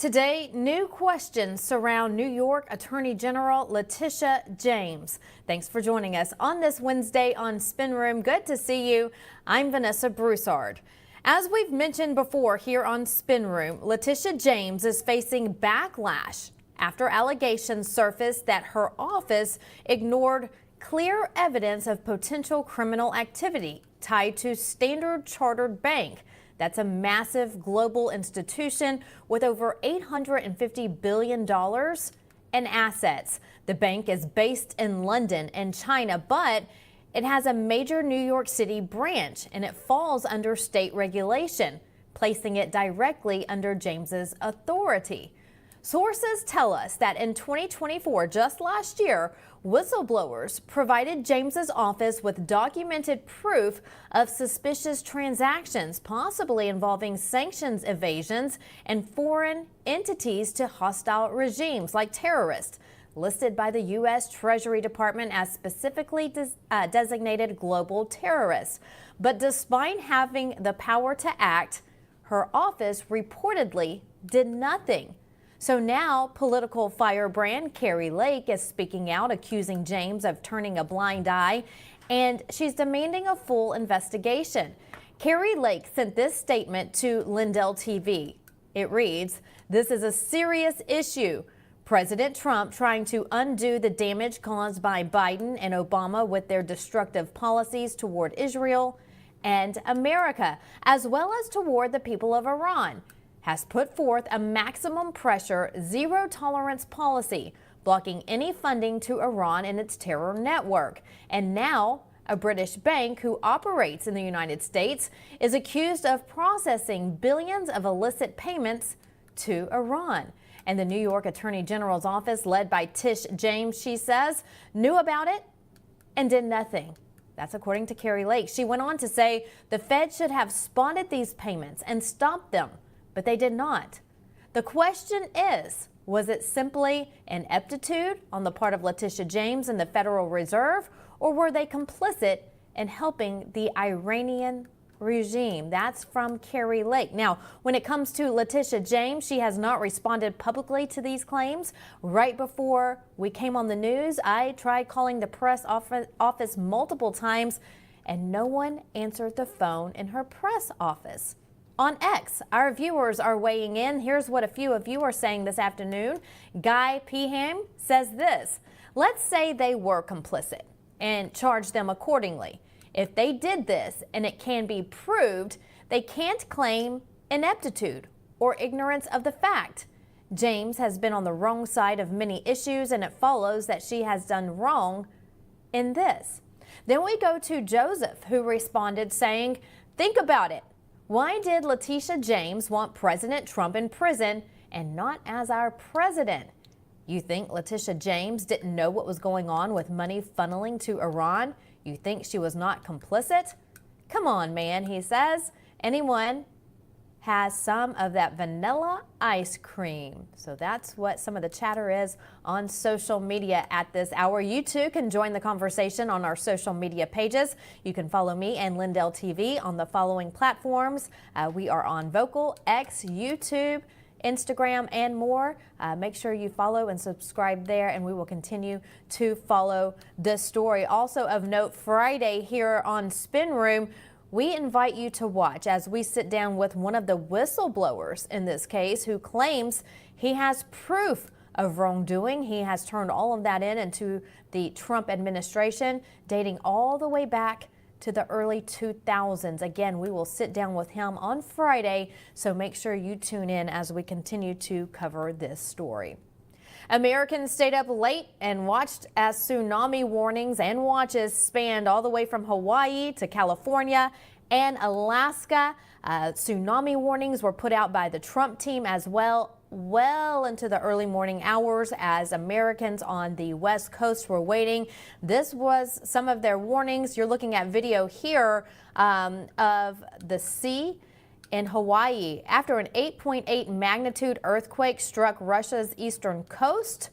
Today, new questions surround New York Attorney General Letitia James. Thanks for joining us on this Wednesday on Spin Room. Good to see you. I'm Vanessa Broussard. As we've mentioned before here on Spin Room, Letitia James is facing backlash after allegations surfaced that her office ignored clear evidence of potential criminal activity tied to Standard Chartered Bank. That's a massive global institution with over $850 billion in assets. The bank is based in London and China, but it has a major New York City branch and it falls under state regulation, placing it directly under James's authority. Sources tell us that in 2024, just last year, whistleblowers provided James's office with documented proof of suspicious transactions, possibly involving sanctions evasions and foreign entities to hostile regimes like terrorists, listed by the U.S. Treasury Department as specifically designated global terrorists. But despite having the power to act, her office reportedly did nothing. So now political firebrand Kari is speaking out, accusing James of turning a blind eye, and she's demanding a full investigation. Kari sent this statement to Lindell TV. It reads, "This is a serious issue. President Trump trying to undo the damage caused by Biden and Obama with their destructive policies toward Israel and America, as well as toward the people of Iran, has put forth a maximum pressure, zero tolerance policy, blocking any funding to Iran and its terror network. And now a British bank who operates in the United States is accused of processing billions of illicit payments to Iran." And the New York Attorney General's office, led by Tish James, she says, knew about it and did nothing. That's according to Kari. She went on to say the Fed should have spotted these payments and stopped them, but they did not. The question is, was it simply ineptitude on the part of Letitia James and the Federal Reserve, or were they complicit in helping the Iranian regime? That's from Kari. Now, when it comes to Letitia James, she has not responded publicly to these claims. Right before we came on the news, I tried calling the press office multiple times, and no one answered the phone in her press office. On X, our viewers are weighing in. Here's what a few of you are saying this afternoon. Guy Peaham says this: let's say they were complicit and charge them accordingly. If they did this and it can be proved, they can't claim ineptitude or ignorance of the fact. James has been on the wrong side of many issues, and it follows that she has done wrong in this. Then we go to Joseph, who responded saying, think about it. Why did Letitia James want President Trump in prison and not as our president? You think Letitia James didn't know what was going on with money funneling to Iran? You think she was not complicit? Come on, man, he says. Anyone has some of that vanilla ice cream. So that's what some of the chatter is on social media at this hour. You too can join the conversation on our social media pages. You can follow me and Lindell TV on the following platforms. We are on Vocal, X, YouTube, Instagram, and more. Make sure you follow and subscribe there, and we will continue to follow this story. Also of note, Friday here on Spin Room, we invite you to watch as we sit down with one of the whistleblowers in this case who claims he has proof of wrongdoing. He has turned all of that into the Trump administration, dating all the way back to the early 2000s. Again, we will sit down with him on Friday, so make sure you tune in as we continue to cover this story. Americans stayed up late and watched as tsunami warnings and watches spanned all the way from Hawaii to California and Alaska. Tsunami warnings were put out by the Trump team as well into the early morning hours as Americans on the West Coast were waiting. This was some of their warnings. You're looking at video here of the sea in Hawaii after an 8.8 magnitude earthquake struck Russia's eastern coast.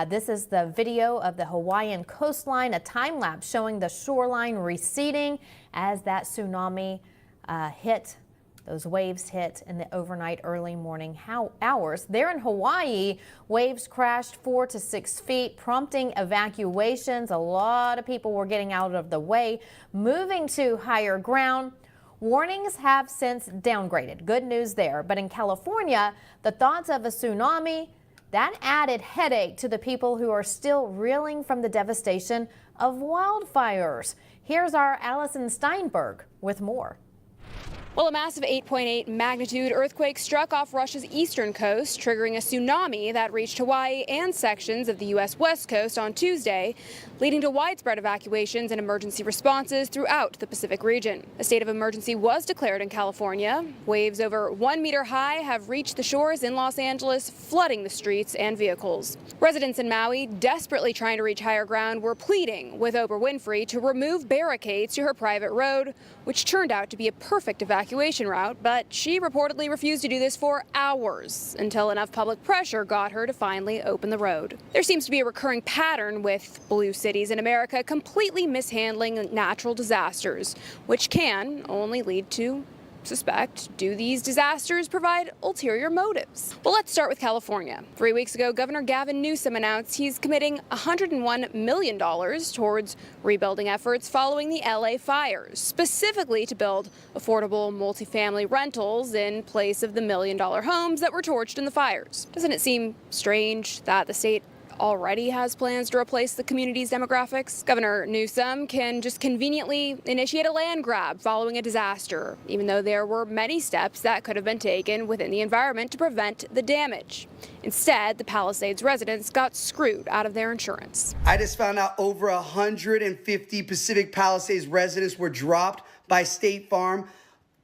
This is the video of the Hawaiian coastline, a time lapse showing the shoreline receding as that tsunami hit Those waves hit in the overnight early morning hours. There in Hawaii, waves crashed 4 to 6 feet, prompting evacuations. A lot of people were getting out of the way, moving to higher ground. Warnings have since downgraded. Good news there. But in California, the thoughts of a tsunami, that added headache to the people who are still reeling from the devastation of wildfires. Here's our Allison Steinberg with more. Well, a massive 8.8 magnitude earthquake struck off Russia's eastern coast, triggering a tsunami that reached Hawaii and sections of the U.S. West Coast on Tuesday, leading to widespread evacuations and emergency responses throughout the Pacific region. A state of emergency was declared in California. Waves over 1 meter high have reached the shores in Los Angeles, flooding the streets and vehicles. Residents in Maui, desperately trying to reach higher ground, were pleading with Oprah Winfrey to remove barricades to her private road, which turned out to be a perfect evacuation route, but she reportedly refused to do this for hours until enough public pressure got her to finally open the road. There seems to be a recurring pattern with blue cities in America completely mishandling natural disasters, which can only lead to suspect, do these disasters provide ulterior motives? Well, let's start with California. 3 weeks ago, Governor Gavin Newsom announced he's committing $101 million towards rebuilding efforts following the LA fires, specifically to build affordable multifamily rentals in place of the $1 million homes that were torched in the fires. Doesn't it seem strange that the state already has plans to replace the community's demographics? Governor Newsom can just conveniently initiate a land grab following a disaster, even though there were many steps that could have been taken within the environment to prevent the damage. Instead, the Palisades residents got screwed out of their insurance. I just found out over 150 Pacific Palisades residents were dropped by State Farm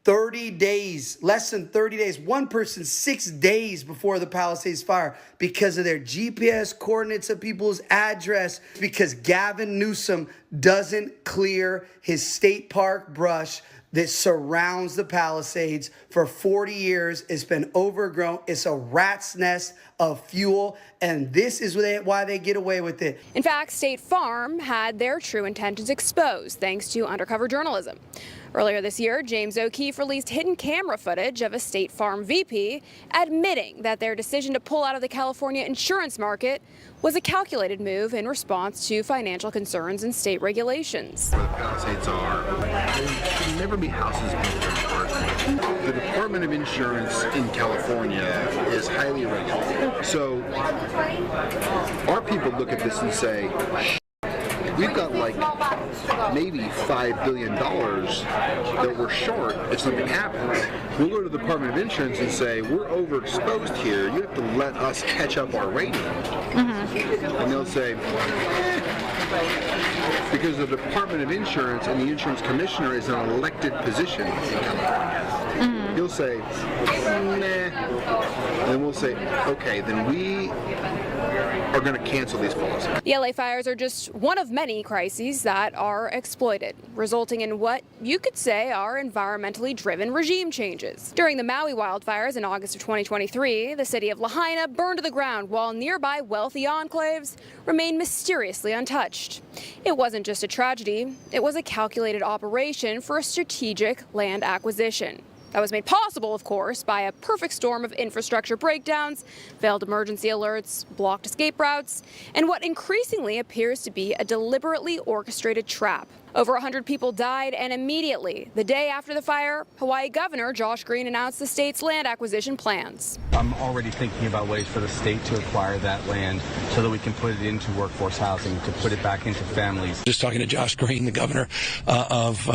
30 days, less than 30 days, one person 6 days before the Palisades fire because of their GPS coordinates of people's address, because Gavin Newsom doesn't clear his state park brush that surrounds the Palisades for 40 years. It's been overgrown. It's a rat's nest of fuel, and this is why they get away with it. In fact, State Farm had their true intentions exposed thanks to undercover journalism. Earlier this year, James O'Keefe released hidden camera footage of a State Farm VP admitting that their decision to pull out of the California insurance market was a calculated move in response to financial concerns and state regulations. Where the Palisades are, there should never be houses built in parks. The Department of Insurance in California is highly regulated. So our people look at this and say, we've got like maybe $5 billion that we're short if something happens. We'll go to the Department of Insurance and say, we're overexposed here. You have to let us catch up our rating. And they'll say, because the Department of Insurance and the insurance commissioner is an elected position in California. He'll say, nah. And then we'll say, okay, then we are going to cancel these policies. The LA fires are just one of many crises that are exploited, resulting in what you could say are environmentally driven regime changes. During the Maui wildfires in August of 2023, the city of Lahaina burned to the ground while nearby wealthy enclaves remained mysteriously untouched. It wasn't just a tragedy, it was a calculated operation for a strategic land acquisition. That was made possible, of course, by a perfect storm of infrastructure breakdowns, failed emergency alerts, blocked escape routes, and what increasingly appears to be a deliberately orchestrated trap. Over 100 people died, and immediately, the day after the fire, Hawaii Governor Josh Green announced the state's land acquisition plans. I'm already thinking about ways for the state to acquire that land so that we can put it into workforce housing, to put it back into families. Just talking to Josh Green, the governor of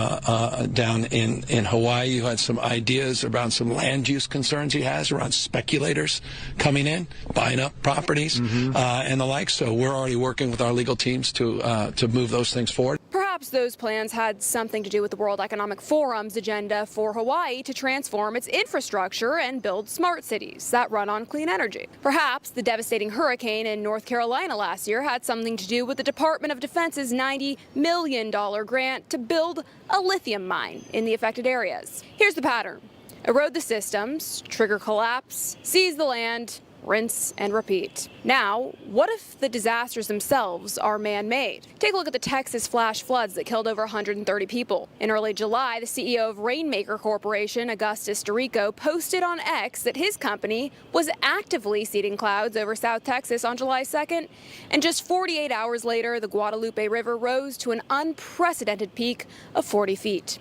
down in Hawaii, who had some ideas around some land use concerns he has around speculators coming in, buying up properties and the like. So we're already working with our legal teams to move those things forward. Perhaps those plans had something to do with the World Economic Forum's agenda for Hawaii to transform its infrastructure and build smart cities that run on clean energy. Perhaps the devastating hurricane in North Carolina last year had something to do with the Department of Defense's $90 million grant to build a lithium mine in the affected areas. Here's the pattern. Erode the systems, trigger collapse, seize the land, rinse and repeat. Now, what if the disasters themselves are man-made? Take a look at the Texas flash floods that killed over 130 people. In early July, the CEO of Rainmaker Corporation, Augustus Dorico, posted on X that his company was actively seeding clouds over South Texas on July 2nd, and just 48 hours later, the Guadalupe River rose to an unprecedented peak of 40 feet.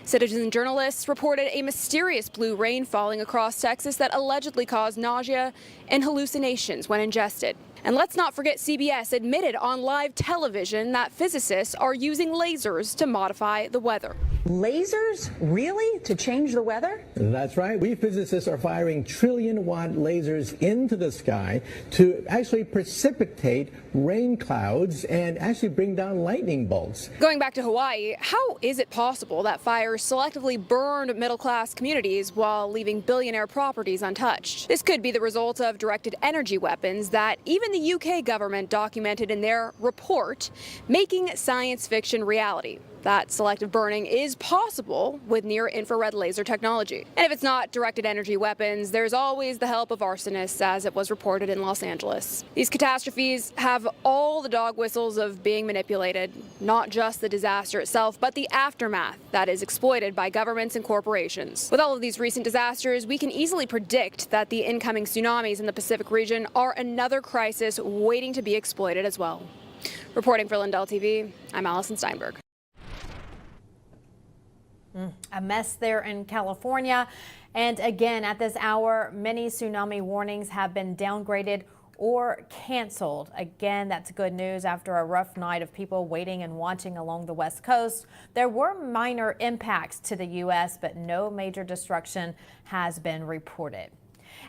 Citizen journalists reported a mysterious blue rain falling across Texas that allegedly caused nausea and hallucinations when ingested. And let's not forget CBS admitted on live television that physicists are using lasers to modify the weather. Lasers? Really? To change the weather? That's right. We physicists are firing trillion-watt lasers into the sky to actually precipitate rain clouds and actually bring down lightning bolts. Going back to Hawaii, how is it possible that fires selectively burned middle-class communities while leaving billionaire properties untouched? This could be the result of directed energy weapons that even the UK government documented in their report, Making Science Fiction Reality. That selective burning is possible with near-infrared laser technology. And if it's not directed energy weapons, there's always the help of arsonists, as it was reported in Los Angeles. These catastrophes have all the dog whistles of being manipulated, not just the disaster itself, but the aftermath that is exploited by governments and corporations. With all of these recent disasters, we can easily predict that the incoming tsunamis in the Pacific region are another crisis waiting to be exploited as well. Reporting for Lindell TV, I'm Allison Steinberg. A mess there in California. And again, at this hour, many tsunami warnings have been downgraded or canceled. Again, that's good news after a rough night of people waiting and watching along the West Coast. There were minor impacts to the U.S., but no major destruction has been reported.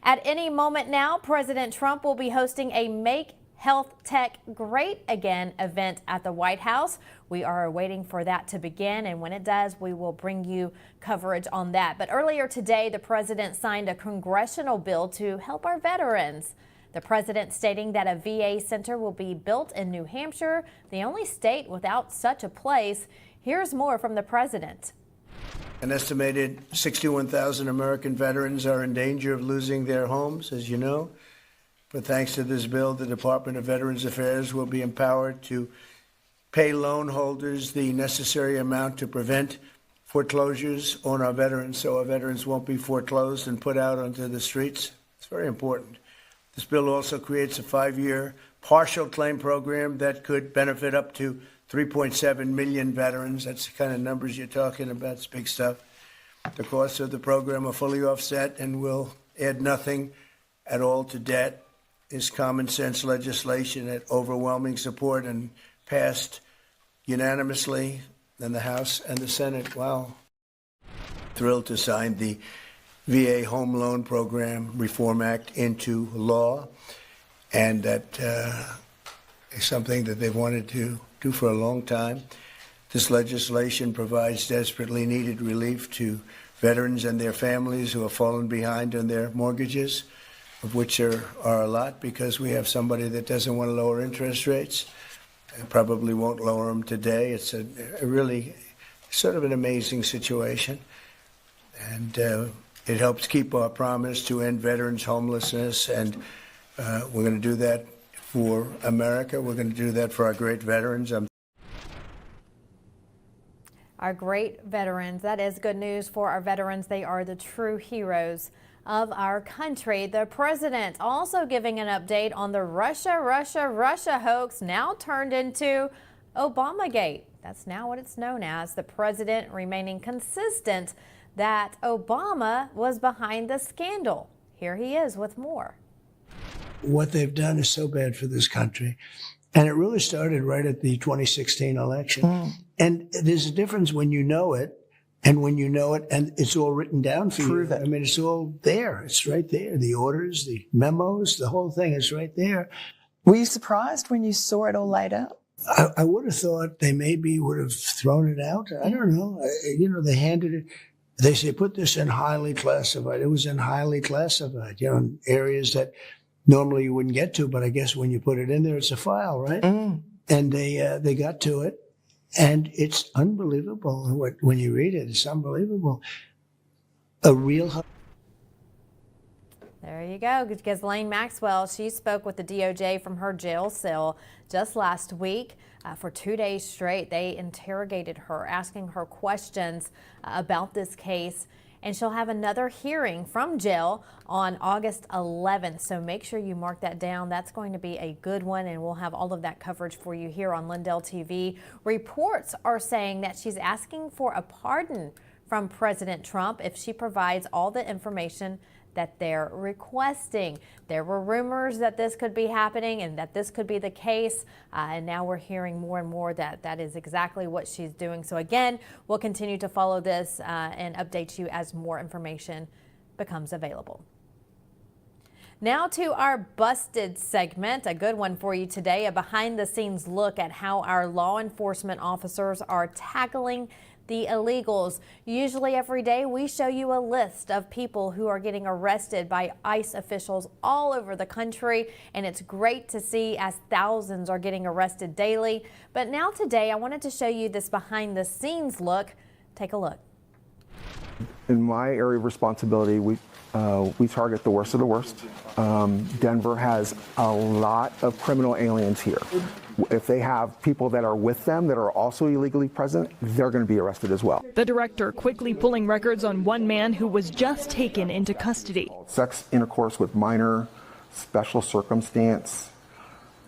At any moment now, President Trump will be hosting a Make Health Tech Great Again event at the White House. We are waiting for that to begin, and when it does, we will bring you coverage on that. But earlier today, the president signed a congressional bill to help our veterans. The president stating that a VA center will be built in New Hampshire, the only state without such a place. Here's more from the president. An estimated 61,000 American veterans are in danger of losing their homes, as you know. But thanks to this bill, the Department of Veterans Affairs will be empowered to pay loan holders the necessary amount to prevent foreclosures on our veterans, so our veterans won't be foreclosed and put out onto the streets. It's very important. This bill also creates a 5-year partial claim program that could benefit up to 3.7 million veterans. That's the kind of numbers you're talking about. It's big stuff. The costs of the program are fully offset and will add nothing at all to debt. Is common sense legislation at overwhelming support and passed unanimously in the House and the Senate. Wow. Thrilled to sign the VA Home Loan Program Reform Act into law, and that is something that they've wanted to do for a long time. This legislation provides desperately needed relief to veterans and their families who have fallen behind on their mortgages, of which there are a lot, because we have somebody that doesn't want to lower interest rates and probably won't lower them today. It's a really sort of an amazing situation. And it helps keep our promise to end veterans' homelessness. And we're going to do that for America. We're going to do that for our great veterans. Our great veterans. That is good news for our veterans. They are the true heroes of our country. The president also giving an update on the Russia hoax now turned into Obamagate. That's now what it's known as. The president remaining consistent that Obama was behind the scandal. Here he is with more. What they've done is so bad for this country. And it really started right at the 2016 election. And there's a difference when you know it and when you know it and it's all written down for you. I mean, it's all there. It's right there. The orders, the memos, the whole thing is right there. Were you surprised when you saw it all laid out? I would have thought they maybe would have thrown it out. I don't know. They handed it. They say, put this in highly classified. It was in highly classified, in areas that normally you wouldn't get to. But I guess when you put it in there, it's a file, right? And they got to it. And it's unbelievable. When you read it, it's unbelievable. A real. There you go. Ghislaine Maxwell, she spoke with the DOJ from her jail cell just last week. For 2 days straight, they interrogated her, asking her questions about this case. And she'll have another hearing from jail on August 11th. So make sure you mark that down. That's going to be a good one, and we'll have all of that coverage for you here on Lindell TV. Reports are saying that she's asking for a pardon from President Trump if she provides all the information that they're requesting. There were rumors that this could be happening and that this could be the case, and now we're hearing more and more that that is exactly what she's doing. So again, we'll continue to follow this and update you as more information becomes available. Now to our Busted segment, a good one for you today, a behind-the-scenes look at how our law enforcement officers are tackling the illegals. Usually every day we show you a list of people who are getting arrested by ICE officials all over the country, and it's great to see as thousands are getting arrested daily. But now today I wanted to show you this behind the scenes look. Take a look. In my area of responsibility, we target the worst of the worst. Denver has a lot of criminal aliens here. If they have people that are with them that are also illegally present, they're going to be arrested as well. The director quickly pulling records on one man who was just taken into custody. Sex intercourse with minor, special circumstance.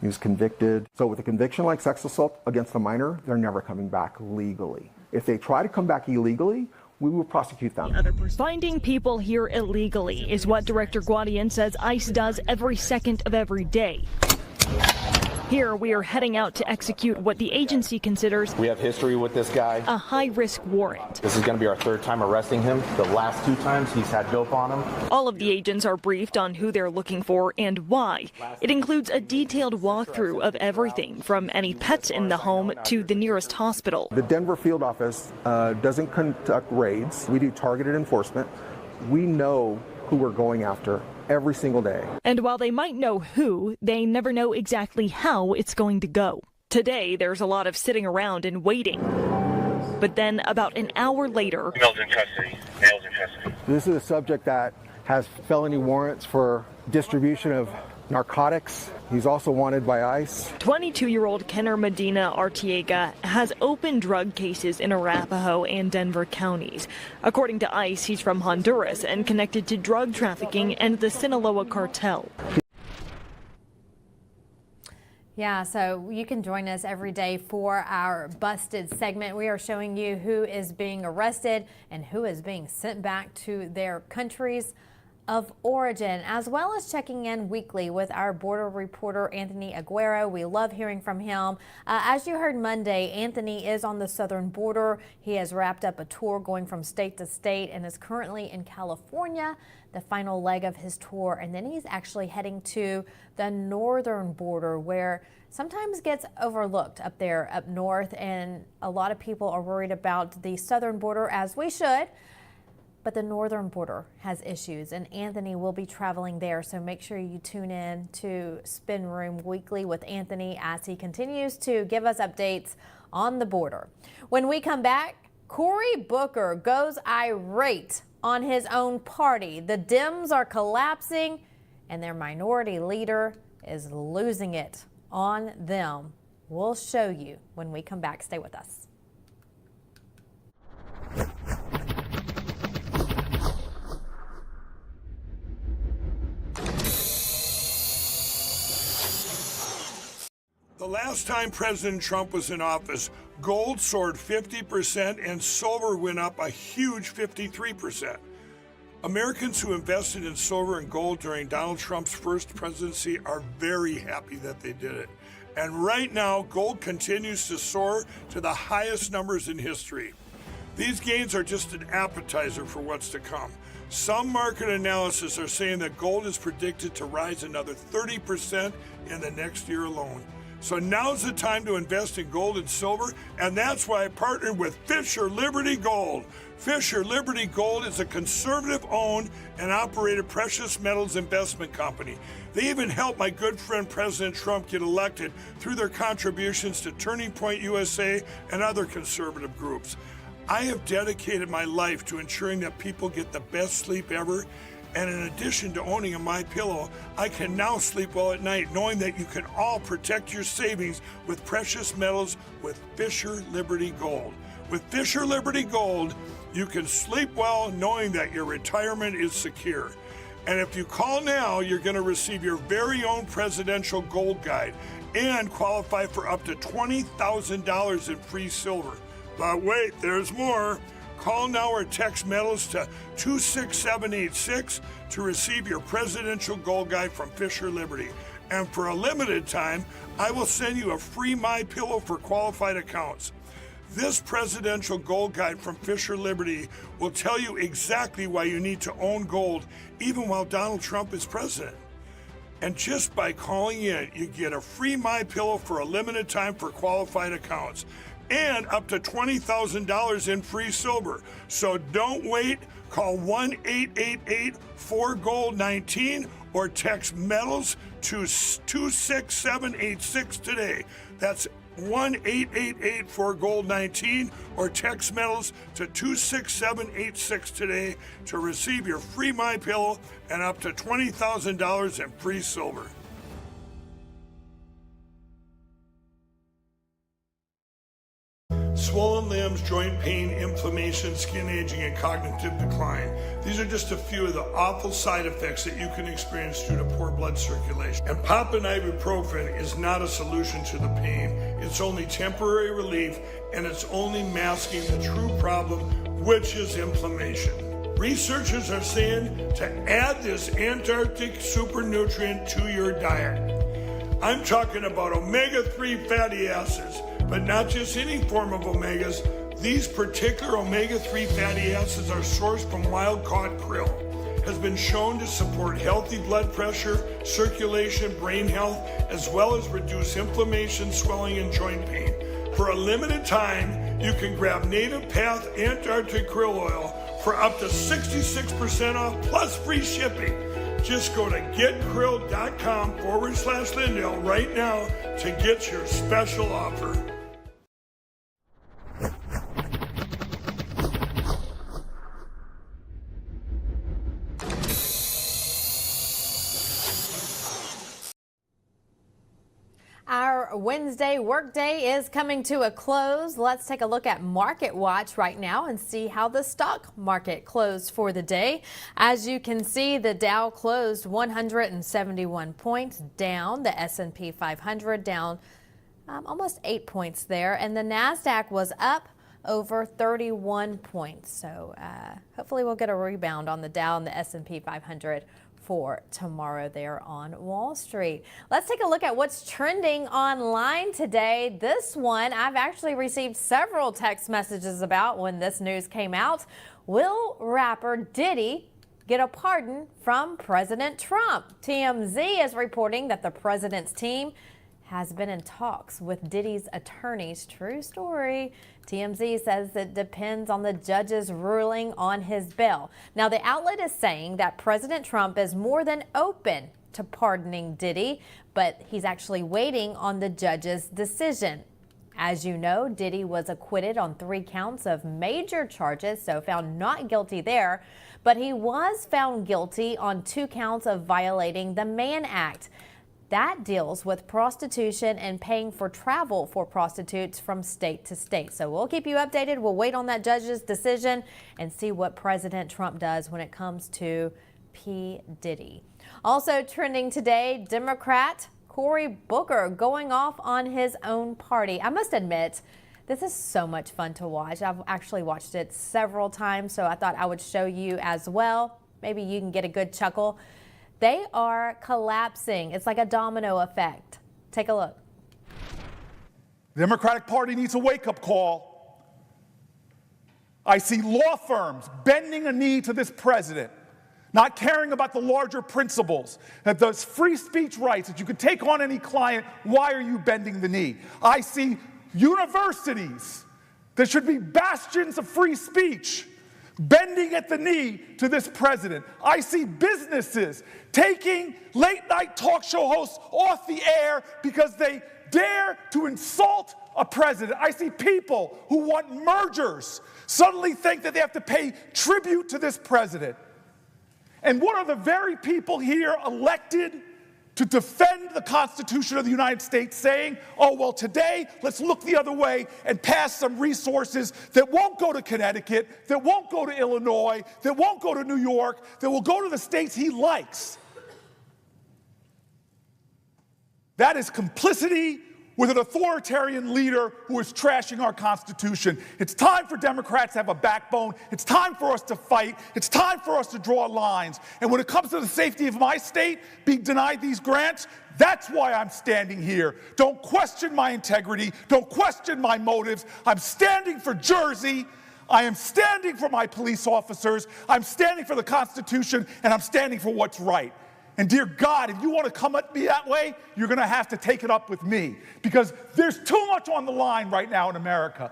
He was convicted. So with a conviction like sex assault against a minor, they're never coming back legally. If they try to come back illegally, we will prosecute them. Finding people here illegally is what Director Guadian says ICE does every second of every day. Here we are heading out to execute what the agency considers we have history with this guy. A high-risk warrant. This is going to be our third time arresting him. The last 2 times he's had dope on him. All of the agents are briefed on who they're looking for and why. It includes a detailed walkthrough of everything from any pets in the home to the nearest hospital. The Denver field office doesn't conduct raids. We do targeted enforcement. We know who we're going after every single day. And while they might know who, they never know exactly how it's going to go. Today, there's a lot of sitting around and waiting. But then about an hour later, males in custody. Males in custody. This is a subject that has felony warrants for distribution of narcotics. He's also wanted by ICE. 22-year-old Kenner Medina Artiega has open drug cases in Arapahoe and Denver counties. According to ICE, he's from Honduras and connected to drug trafficking and the Sinaloa cartel. Yeah, so you can join us every day for our Busted segment. We are showing you who is being arrested and who is being sent back to their countries of origin, as well as checking in weekly with our border reporter Anthony Aguero. We love hearing from him. As you heard Monday, Anthony is on the southern border. He has wrapped up a tour going from state to state and is currently in California, the final leg of his tour. And then he's actually heading to the northern border, where sometimes gets overlooked up there up north. And a lot of people are worried about the southern border, as we should. But the northern border has issues, and Anthony will be traveling there. So make sure you tune in to Spin Room Weekly with Anthony as he continues to give us updates on the border. When we come back, Cory Booker goes irate on his own party. The Dems are collapsing, and their minority leader is losing it on them. We'll show you when we come back. Stay with us. The last time President Trump was in office, gold soared 50% and silver went up a huge 53%. Americans who invested in silver and gold during Donald Trump's first presidency are very happy that they did it. And right now, gold continues to soar to the highest numbers in history. These gains are just an appetizer for what's to come. Some market analysis are saying that gold is predicted to rise another 30% in the next year alone. So now's the time to invest in gold and silver, and that's why I partnered with Fisher Liberty Gold. Fisher Liberty Gold is a conservative-owned and operated precious metals investment company. They even helped my good friend President Trump get elected through their contributions to Turning Point USA and other conservative groups. I have dedicated my life to ensuring that people get the best sleep ever, And in addition to owning a MyPillow, I can now sleep well at night knowing that you can all protect your savings with precious metals with Fisher Liberty Gold. With Fisher Liberty Gold, you can sleep well knowing that your retirement is secure. And if you call now, you're going to receive your very own presidential gold guide and qualify for up to $20,000 in free silver. But wait, there's more. Call now or text metals to 26786 to receive your presidential gold guide from Fisher Liberty. And for a limited time, I will send you a free MyPillow for qualified accounts. This presidential gold guide from Fisher Liberty will tell you exactly why you need to own gold even while Donald Trump is president. And just by calling in, you get a free MyPillow for a limited time for qualified accounts and up to $20,000 in free silver. So don't wait. Call 1-888-4GOLD-19 or text metals to 26786 today. That's 1-888-4GOLD-19 or text metals to 26786 today to receive your free MyPillow and up to $20,000 in free silver. Swollen limbs, joint pain, inflammation, skin aging, and cognitive decline. These are just a few of the awful side effects that you can experience due to poor blood circulation. And popping ibuprofen is not a solution to the pain. It's only temporary relief, and it's only masking the true problem, which is inflammation. Researchers are saying to add this Antarctic super nutrient to your diet. I'm talking about omega-3 fatty acids, but not just any form of omegas. These particular omega-3 fatty acids are sourced from wild-caught krill. Has been shown to support healthy blood pressure, circulation, brain health, as well as reduce inflammation, swelling, and joint pain. For a limited time, you can grab Native Path Antarctic Krill Oil for up to 66% off plus free shipping. Just go to getkrill.com/Lindell right now to get your special offer. Our Wednesday workday is coming to a close. Let's take a look at Market Watch right now and see how the stock market closed for the day. As you can see, the Dow closed 171 points down, the S&P 500 down almost 8 points there, and the NASDAQ was up over 31 points. So hopefully we'll get a rebound on the Dow and the S&P 500 for tomorrow there on Wall Street. Let's take a look at what's trending online today. This one I've actually received several text messages about when this news came out. Will rapper Diddy get a pardon from President Trump? TMZ is reporting that the president's team has been in talks with Diddy's attorneys. True story. TMZ says it depends on the judge's ruling on his bail. Now, the outlet is saying that President Trump is more than open to pardoning Diddy, but he's actually waiting on the judge's decision. As you know, Diddy was acquitted on 3 counts of major charges, so found not guilty there, but he was found guilty on 2 counts of violating the Mann Act. That deals with prostitution and paying for travel for prostitutes from state to state. So we'll keep you updated. We'll wait on that judge's decision and see what President Trump does when it comes to P. Diddy. Also trending today, Democrat Cory Booker going off on his own party. I must admit, this is so much fun to watch. I've actually watched it several times, so I thought I would show you as well. Maybe you can get a good chuckle. They are collapsing. It's like a domino effect. Take a look. The Democratic Party needs a wake-up call. I see law firms bending a knee to this president, not caring about the larger principles, that those free speech rights, that you could take on any client. Why are you bending the knee? I see universities that should be bastions of free speech bending at the knee to this president. I see businesses taking late-night talk show hosts off the air because they dare to insult a president. I see people who want mergers suddenly think that they have to pay tribute to this president. And what are the very people here elected to defend the Constitution of the United States saying, oh, well, today, let's look the other way and pass some resources that won't go to Connecticut, that won't go to Illinois, that won't go to New York, that will go to the states he likes. That is complicity with an authoritarian leader who is trashing our Constitution. It's time for Democrats to have a backbone. It's time for us to fight. It's time for us to draw lines. And when it comes to the safety of my state being denied these grants, that's why I'm standing here. Don't question my integrity. Don't question my motives. I'm standing for Jersey. I am standing for my police officers. I'm standing for the Constitution, and I'm standing for what's right. And dear God, if you want to come at me that way, you're going to have to take it up with me, because there's too much on the line right now in America.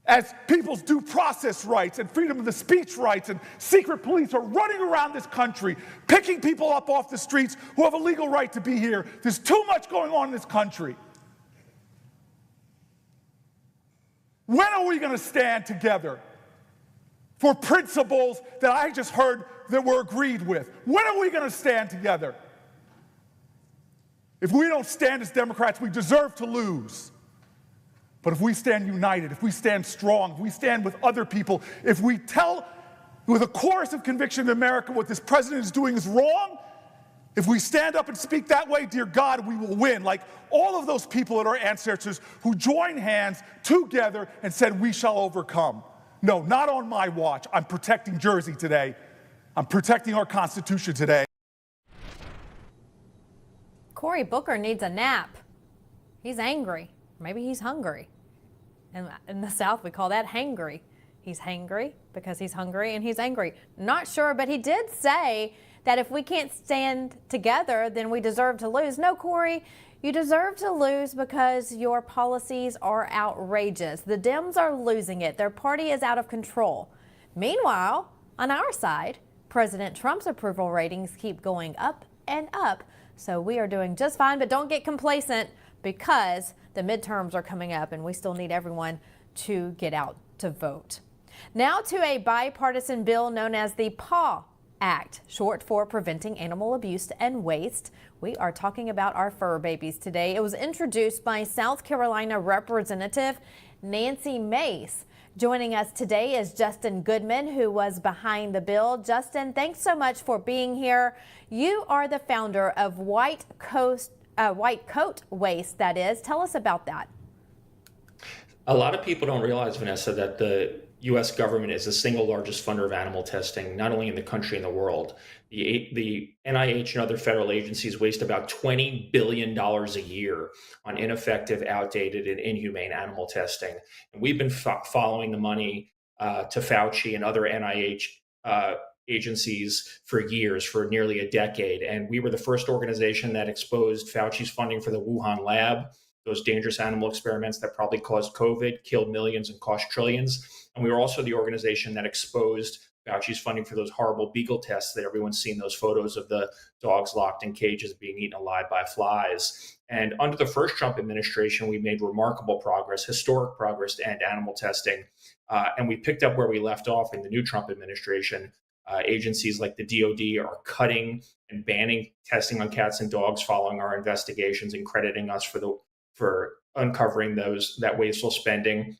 As people's due process rights and freedom of the speech rights and secret police are running around this country, picking people up off the streets who have a legal right to be here. There's too much going on in this country. When are we going to stand together for principles that I just heard that we're agreed with? When are we going to stand together? If we don't stand as Democrats, we deserve to lose. But if we stand united, if we stand strong, if we stand with other people, if we tell with a chorus of conviction in America what this president is doing is wrong, if we stand up and speak that way, dear God, we will win. Like all of those people that are ancestors who joined hands together and said, we shall overcome. No, not on my watch. I'm protecting Jersey today. I'm protecting our Constitution today. Cory Booker needs a nap. He's angry. Maybe he's hungry. And in the South, we call that hangry. He's hangry because he's hungry and he's angry. Not sure, but he did say that if we can't stand together, then we deserve to lose. No, Cory, you deserve to lose because your policies are outrageous. The Dems are losing it. Their party is out of control. Meanwhile, on our side, President Trump's approval ratings keep going up and up. So we are doing just fine, but don't get complacent because the midterms are coming up and we still need everyone to get out to vote. Now to a bipartisan bill known as the PAW Act, short for Preventing Animal Abuse and Waste. We are talking about our fur babies today. It was introduced by South Carolina Representative Nancy Mace. Joining us today is Justin Goodman, who was behind the bill. Justin, thanks so much for being here. You are the founder of White Coat Waste, that is. Tell us about that. A lot of people don't realize, Vanessa, that the U.S. government is the single largest funder of animal testing, not only in the country and the world. The NIH and other federal agencies waste about $20 billion a year on ineffective, outdated, and inhumane animal testing. And we've been following the money to Fauci and other NIH agencies for years, for nearly a decade. And we were the first organization that exposed Fauci's funding for the Wuhan lab, those dangerous animal experiments that probably caused COVID, killed millions, and cost trillions. And we were also the organization that exposed Fauci's funding for those horrible beagle tests that everyone's seen, those photos of the dogs locked in cages being eaten alive by flies. And under the first Trump administration, we made remarkable progress, historic progress to end animal testing. And we picked up where we left off in the new Trump administration. Agencies like the DOD are cutting and banning testing on cats and dogs following our investigations and crediting us for uncovering that wasteful spending.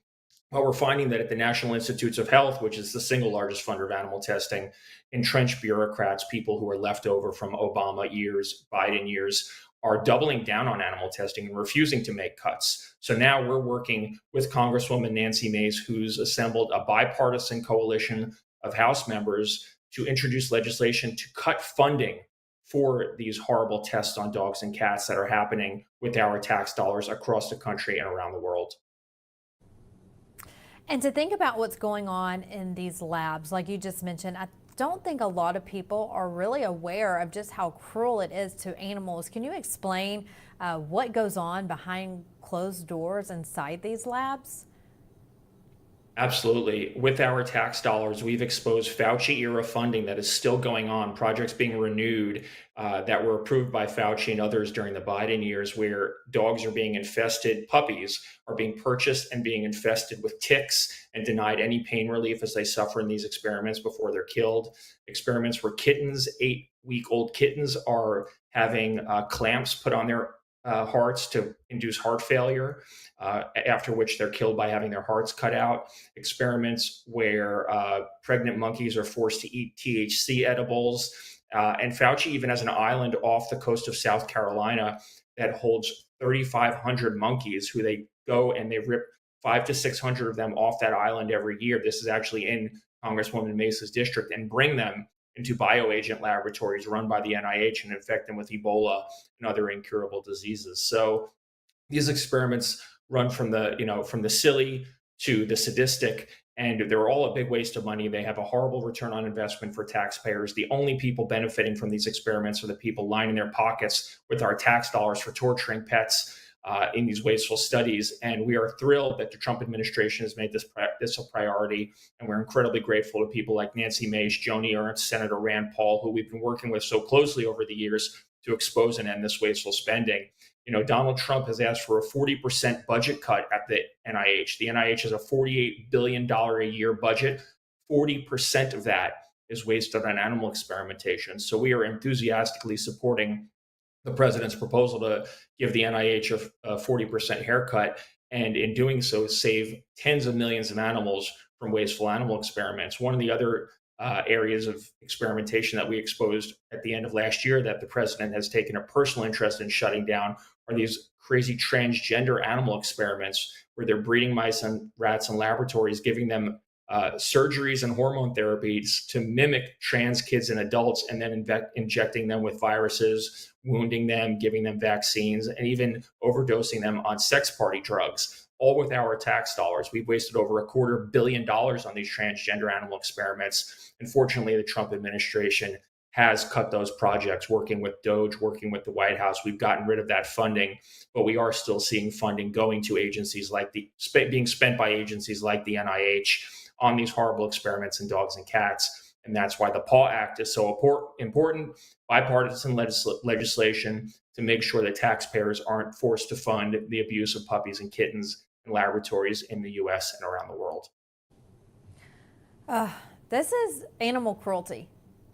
Well, we're finding that at the National Institutes of Health, which is the single largest funder of animal testing, entrenched bureaucrats, people who are left over from Obama years, Biden years, are doubling down on animal testing and refusing to make cuts. So now we're working with Congresswoman Nancy Mace, who's assembled a bipartisan coalition of House members to introduce legislation to cut funding for these horrible tests on dogs and cats that are happening with our tax dollars across the country and around the world. And to think about what's going on in these labs, like you just mentioned, I don't think a lot of people are really aware of just how cruel it is to animals. Can you explain what goes on behind closed doors inside these labs? Absolutely. With our tax dollars, we've exposed Fauci era funding that is still going on, projects being renewed that were approved by Fauci and others during the Biden years, where dogs are being infested, puppies are being purchased and being infested with ticks and denied any pain relief as they suffer in these experiments before they're killed. Experiments where kittens, 8-week-old kittens, are having clamps put on their hearts to induce heart failure, after which they're killed by having their hearts cut out. Experiments where pregnant monkeys are forced to eat THC edibles. And Fauci even has an island off the coast of South Carolina that holds 3,500 monkeys who they go and they rip 500 to 600 of them off that island every year. This is actually in Congresswoman Mesa's district, and bring them into bioagent laboratories run by the NIH and infect them with Ebola and other incurable diseases. So these experiments run from the silly to the sadistic, and they're all a big waste of money. They have a horrible return on investment for taxpayers. The only people benefiting from these experiments are the people lining their pockets with our tax dollars for torturing pets in these wasteful studies. And we are thrilled that the Trump administration has made this a priority. And we're incredibly grateful to people like Nancy Mace, Joni Ernst, Senator Rand Paul, who we've been working with so closely over the years to expose and end this wasteful spending. Donald Trump has asked for a 40% budget cut at the NIH. The NIH has a $48 billion a year budget. 40% of that is wasted on animal experimentation. So we are enthusiastically supporting the president's proposal to give the NIH a 40% haircut, and in doing so, save tens of millions of animals from wasteful animal experiments. One of the other areas of experimentation that we exposed at the end of last year that the president has taken a personal interest in shutting down are these crazy transgender animal experiments where they're breeding mice and rats in laboratories, giving them surgeries and hormone therapies to mimic trans kids and adults, and then injecting them with viruses, wounding them, giving them vaccines, and even overdosing them on sex party drugs, all with our tax dollars. We've wasted over $250 million on these transgender animal experiments. Unfortunately, the Trump administration has cut those projects, working with DOJ, working with the White House. We've gotten rid of that funding, but we are still seeing funding going to agencies being spent by agencies like the NIH on these horrible experiments in dogs and cats. And that's why the PAW Act is so important, bipartisan legislation to make sure that taxpayers aren't forced to fund the abuse of puppies and kittens in laboratories in the US and around the world. This is animal cruelty.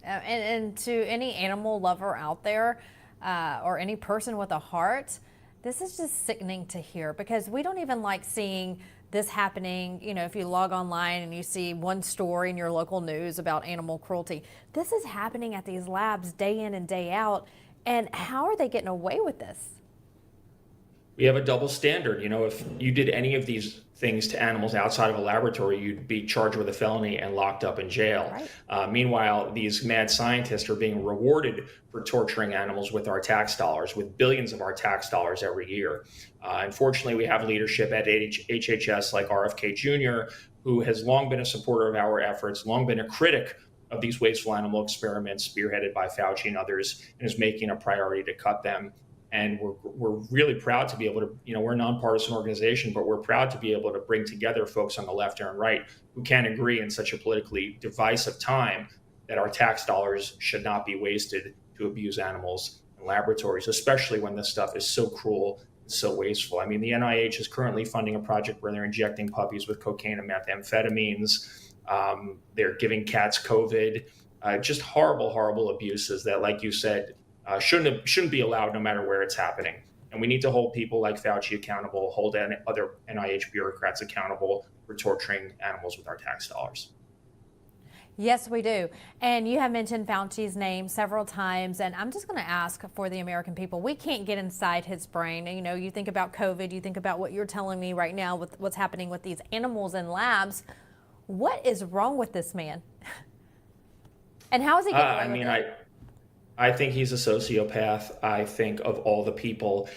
And to any animal lover out there, or any person with a heart, this is just sickening to hear, because we don't even like seeing this happening. If you log online and you see one story in your local news about animal cruelty, this is happening at these labs day in and day out. And how are they getting away with this? We have a double standard. If you did any of these things to animals outside of a laboratory, you'd be charged with a felony and locked up in jail. Right. Meanwhile, these mad scientists are being rewarded for torturing animals with our tax dollars, with billions of our tax dollars every year. Unfortunately, we have leadership at HHS like RFK Jr., who has long been a supporter of our efforts, long been a critic of these wasteful animal experiments spearheaded by Fauci and others, and is making a priority to cut them. And we're really proud to be able to, we're a nonpartisan organization, but we're proud to be able to bring together folks on the left and right who can agree in such a politically divisive time that our tax dollars should not be wasted to abuse animals in laboratories, especially when this stuff is so cruel and so wasteful. I mean, the NIH is currently funding a project where they're injecting puppies with cocaine and methamphetamines. They're giving cats COVID, just horrible, horrible abuses that, like you said, shouldn't be allowed no matter where it's happening. And we need to hold people like Fauci accountable, hold other NIH bureaucrats accountable for torturing animals with our tax dollars. Yes, we do. And you have mentioned Fauci's name several times, and I'm just going to ask for the American people. We can't get inside his brain. You think about COVID, you think about what you're telling me right now with what's happening with these animals in labs. What is wrong with this man? And how is he getting away with it? I think he's a sociopath. I think of all the people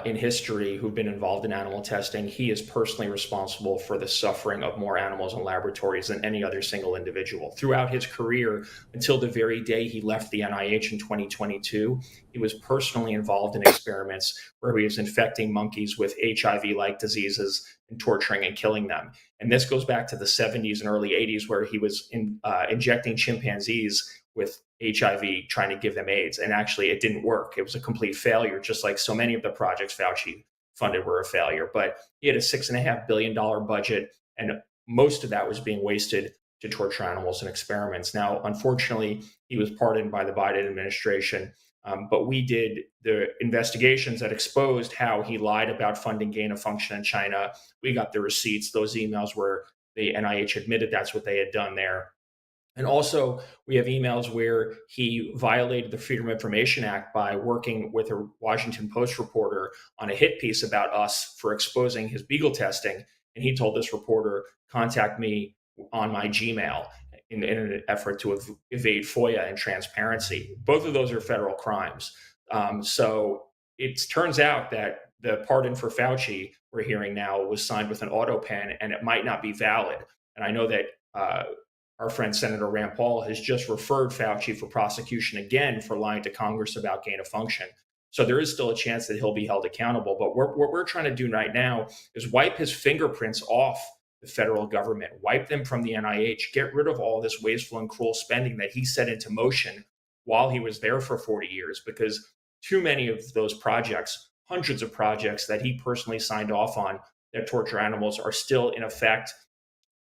in history who've been involved in animal testing, he is personally responsible for the suffering of more animals in laboratories than any other single individual. Throughout his career, until the very day he left the NIH in 2022, he was personally involved in experiments where he was infecting monkeys with HIV-like diseases and torturing and killing them. And this goes back to the 70s and early 80s, where he was injecting chimpanzees with HIV, trying to give them AIDS. And actually, it didn't work. It was a complete failure, just like so many of the projects Fauci funded were a failure. But he had a $6.5 billion budget, and most of that was being wasted to torture animals and experiments. Now, unfortunately, he was pardoned by the Biden administration. But we did the investigations that exposed how he lied about funding gain of function in China. We got the receipts, those emails where the NIH admitted that's what they had done there. And also, we have emails where he violated the Freedom of Information Act by working with a Washington Post reporter on a hit piece about us for exposing his Beagle testing. And he told this reporter, contact me on my Gmail in an effort to evade FOIA and transparency. Both of those are federal crimes. So it turns out that the pardon for Fauci we're hearing now was signed with an auto pen, and it might not be valid. And I know that our friend Senator Rand Paul has just referred Fauci for prosecution again for lying to Congress about gain of function. So there is still a chance that he'll be held accountable. But what we're trying to do right now is wipe his fingerprints off the federal government, wipe them from the NIH, get rid of all this wasteful and cruel spending that he set into motion while he was there for 40 years, because too many of those projects, hundreds of projects that he personally signed off on that torture animals, are still in effect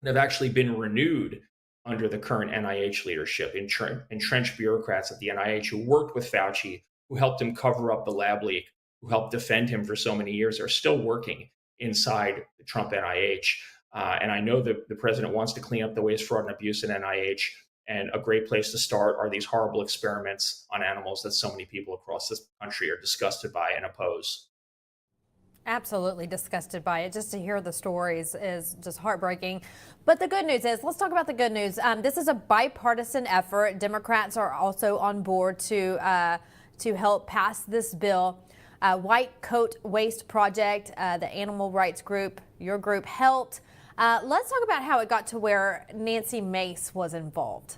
and have actually been renewed under the current NIH leadership. Entrenched bureaucrats at the NIH who worked with Fauci, who helped him cover up the lab leak, who helped defend him for so many years, are still working inside the Trump NIH. And I know that the president wants to clean up the waste, fraud, and abuse in NIH. And a great place to start are these horrible experiments on animals that so many people across this country are disgusted by and oppose. Absolutely disgusted by it. Just to hear the stories is just heartbreaking. But the good news is, let's talk about the good news. This is a bipartisan effort. Democrats are also on board to help pass this bill. White Coat Waste Project, the animal rights group, your group helped. Let's talk about how it got to where Nancy Mace was involved.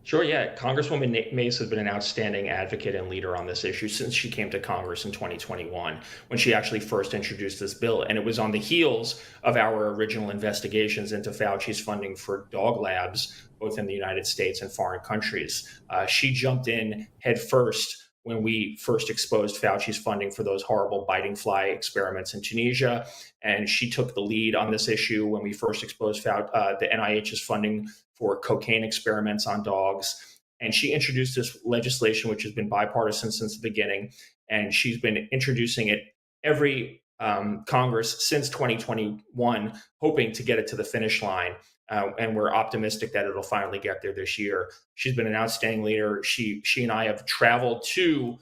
Sure, yeah. Congresswoman Mace has been an outstanding advocate and leader on this issue since she came to Congress in 2021, when she actually first introduced this bill. And it was on the heels of our original investigations into Fauci's funding for dog labs, both in the United States and foreign countries. She jumped in head first when we first exposed Fauci's funding for those horrible biting fly experiments in Tunisia. And she took the lead on this issue when we first exposed the NIH's funding for cocaine experiments on dogs. And she introduced this legislation, which has been bipartisan since the beginning. And she's been introducing it every Congress since 2021, hoping to get it to the finish line. And we're optimistic that it'll finally get there this year. She's been an outstanding leader. She and I have traveled to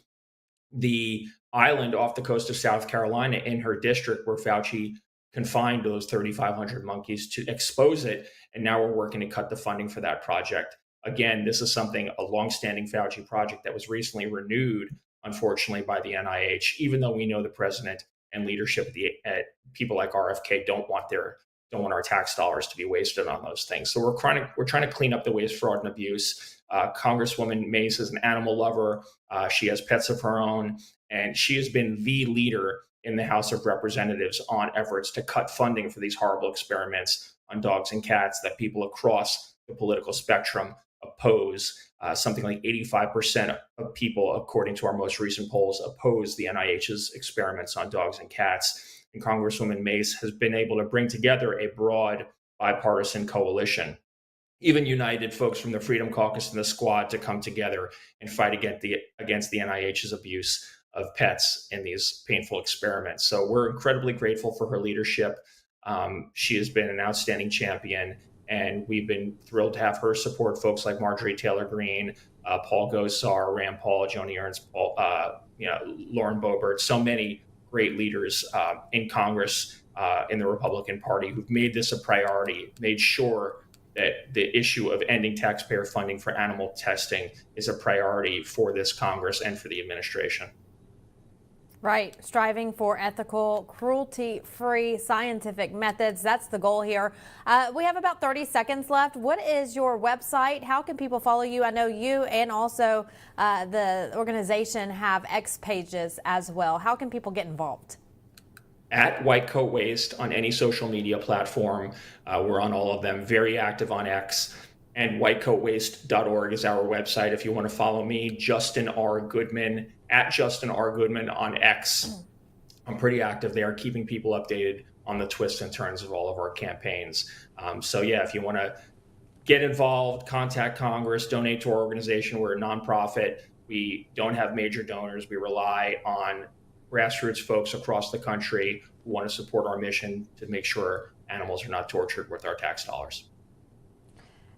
the island off the coast of South Carolina in her district where Fauci confined those 3,500 monkeys to expose it. And now we're working to cut the funding for that project. Again, this is a longstanding Fauci project that was recently renewed, unfortunately, by the NIH, even though we know the president and leadership at people like RFK don't want our tax dollars to be wasted on those things. So we're trying to clean up the waste, fraud, and abuse. Congresswoman Mace is an animal lover. She has pets of her own, and she has been the leader in the House of Representatives on efforts to cut funding for these horrible experiments on dogs and cats that people across the political spectrum oppose. Something like 85% of people, according to our most recent polls, oppose the NIH's experiments on dogs and cats. And Congresswoman Mace has been able to bring together a broad bipartisan coalition, even united folks from the Freedom Caucus and the Squad, to come together and fight against the NIH's abuse of pets in these painful experiments. So we're incredibly grateful for her leadership. She has been an outstanding champion, and we've been thrilled to have her support folks like Marjorie Taylor Greene, Paul Gosar, Rand Paul, Joni Ernst, Lauren Boebert, so many great leaders in Congress, in the Republican Party, who've made this a priority, made sure that the issue of ending taxpayer funding for animal testing is a priority for this Congress and for the administration. Right. Striving for ethical, cruelty-free scientific methods. That's the goal here. We have about 30 seconds left. What is your website? How can people follow you? I know you and also the organization have X pages as well. How can people get involved? at White Coat Waste on any social media platform. We're on all of them, very active on X. And whitecoatwaste.org is our website. If you want to follow me, Justin R. Goodman, at Justin R. Goodman on X. I'm pretty active there, keeping people updated on the twists and turns of all of our campaigns. So yeah, if you want to get involved, contact Congress, donate to our organization. We're a nonprofit. We don't have major donors. We rely on grassroots folks across the country who want to support our mission to make sure animals are not tortured with our tax dollars.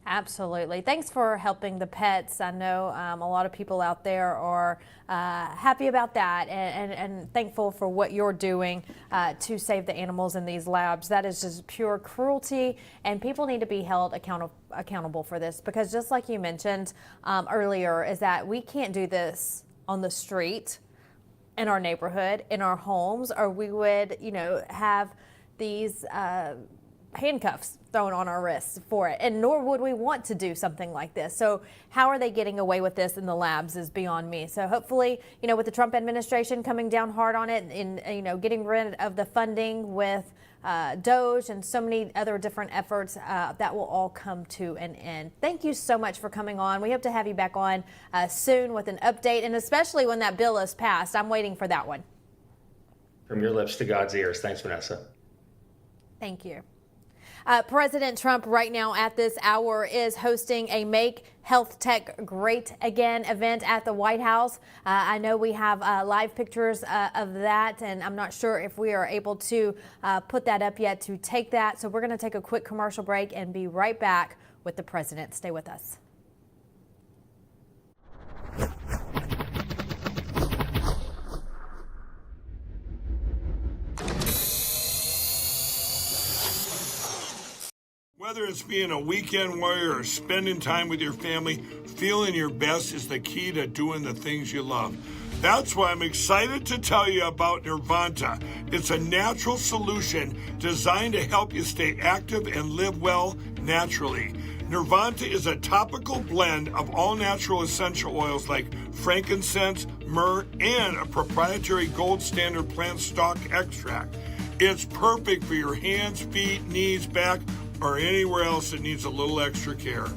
Absolutely. Thanks for helping the pets. I know a lot of people out there are happy about that and thankful for what you're doing to save the animals in these labs. That is just pure cruelty, and people need to be held accountable for this, because just like you mentioned earlier, is that we can't do this on the street, in our neighborhood, in our homes, or we would, have these handcuffs thrown on our wrists for it, and nor would we want to do something like this. So how are they getting away with this in the labs is beyond me. So hopefully, with the Trump administration coming down hard on it and, getting rid of the funding with DOGE and so many other different efforts, that will all come to an end. Thank you so much for coming on. We hope to have you back on soon with an update, and especially when that bill is passed. I'm waiting for that one. From your lips to God's ears. Thanks, Vanessa. Thank you. President Trump right now at this hour is hosting a Make Health Tech Great Again event at the White House. I know we have live pictures of that, and I'm not sure if we are able to put that up yet to take that. So we're going to take a quick commercial break and be right back with the president. Stay with us. Whether it's being a weekend warrior or spending time with your family, feeling your best is the key to doing the things you love. That's why I'm excited to tell you about Nirvanta. It's a natural solution designed to help you stay active and live well naturally. Nirvanta is a topical blend of all natural essential oils like frankincense, myrrh, and a proprietary gold standard plant stock extract. It's perfect for your hands, feet, knees, back, or anywhere else that needs a little extra care.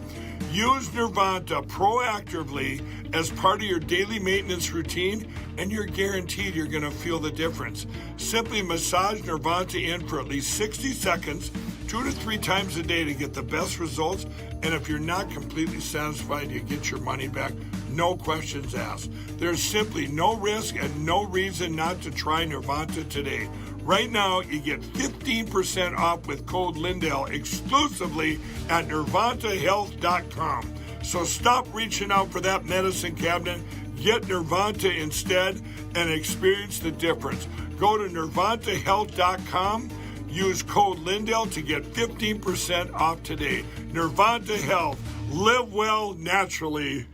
Use Nirvanta proactively as part of your daily maintenance routine, and you're guaranteed you're going to feel the difference. Simply massage Nirvanta in for at least 60 seconds, 2 to 3 times a day to get the best results. And if you're not completely satisfied, you get your money back. No questions asked. There's simply no risk and no reason not to try Nirvanta today. Right now, you get 15% off with code Lindell exclusively at nirvantahealth.com. So stop reaching out for that medicine cabinet. Get Nirvanta instead and experience the difference. Go to nirvantahealth.com. Use code Lindell to get 15% off today. Nirvanta Health. Live well naturally.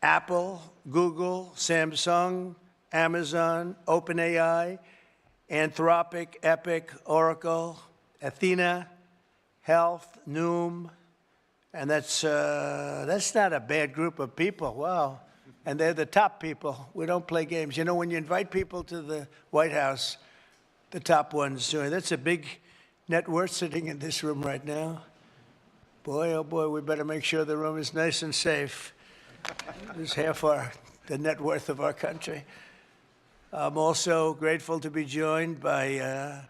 Apple, Google, Samsung, Amazon, OpenAI, Anthropic, Epic, Oracle, Athena, Health, Noom, and that's not a bad group of people. Wow. And they're the top people. We don't play games. When you invite people to the White House, the top ones, that's a big net worth sitting in this room right now. Boy, oh boy, we better make sure the room is nice and safe. This is half the net worth of our country. I'm also grateful to be joined by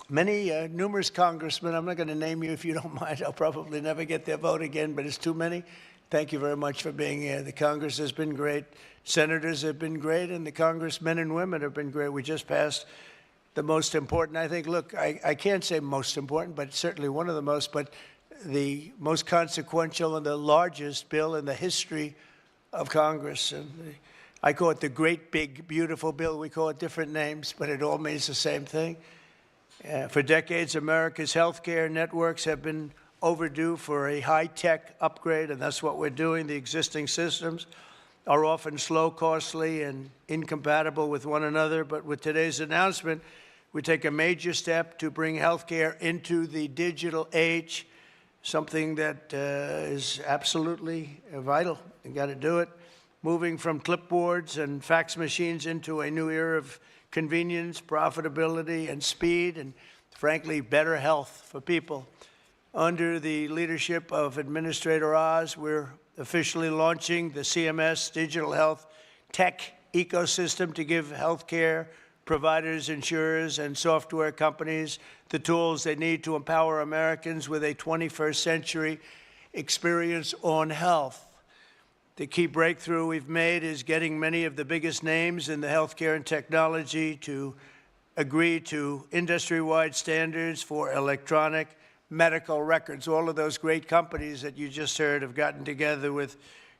numerous congressmen. I'm not going to name you if you don't mind. I'll probably never get their vote again, but it's too many. Thank you very much for being here. The Congress has been great. Senators have been great, and the congressmen and women have been great. We just passed the most important, I think, look, I can't say most important, but certainly one of the most, but the most consequential and the largest bill in the history of Congress. And I call it the great, big, beautiful bill. We call it different names, but it all means the same thing. For decades, America's healthcare networks have been overdue for a high-tech upgrade, and that's what we're doing. The existing systems are often slow, costly, and incompatible with one another. But with today's announcement, we take a major step to bring healthcare into the digital age. something that is absolutely vital. You got to do it. Moving from clipboards and fax machines into a new era of convenience, profitability, and speed, and frankly, better health for people. Under the leadership of Administrator Oz, we're officially launching the CMS Digital Health Tech ecosystem to give healthcare providers, insurers, and software companies the tools they need to empower Americans with a 21st century experience on health. The key breakthrough we've made is getting many of the biggest names in the healthcare and technology to agree to industry-wide standards for electronic medical records. All of those great companies that you just heard have gotten together with